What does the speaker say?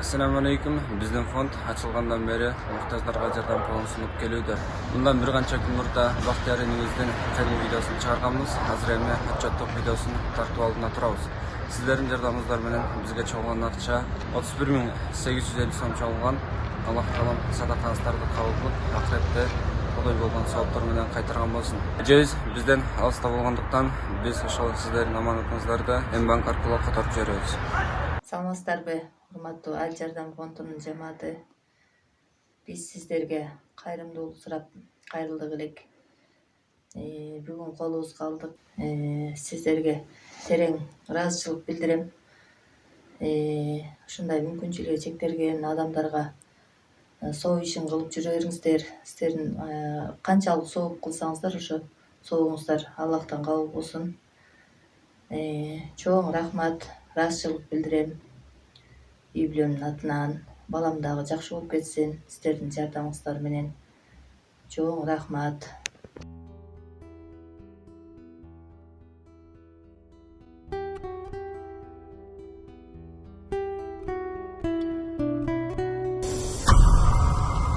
Assalamu alaikum. Bizden fond açılgandan beri muhtaçlarga jardam kolun sunup kelүүдө. Bundan bir qancha kun murda Baxtiyar enimizden training videosunu çıkarganбыз. Hazır эми отчеттик videosunu тартып алдына турабыз. Sizlerin жардамыңыздар менен бизге чогулган акча 31.850 сом чогулган. Аллах таалам садакаңыздарды кабыл кылып, ахиретте Кудай болгон сауаптар менен кайтарган болсун. Эжебиз бизден алыста болгондуктан биз ошол сиздердин аманатыңыздарды М-банк аркылуу кайтарып жиберебиз. Саламатсыздарбы, урматтуу Ал жардам фондунун жамааты. Биз сиздерге кайрымдуулук сурап кайрылдык элек. Бүгүн колубузга алдык. Сиздерге терең ыраазычылык билдирем. Ушундай мүмкүнчүлүгү чектелген адамдарга соо ишин кылып жүрөңүздөр. Сиздердин канчалык сооп кылсаңыздар, ошо соогуңуздар Аллахтан кабыл болсун. Чоң рахмат, ыраазычылык билдирем. Үй бүлөмдүн атынан балам дагы жакшы болуп кетсин сиздердин жардамыңыздар менен. Чоң рахмат.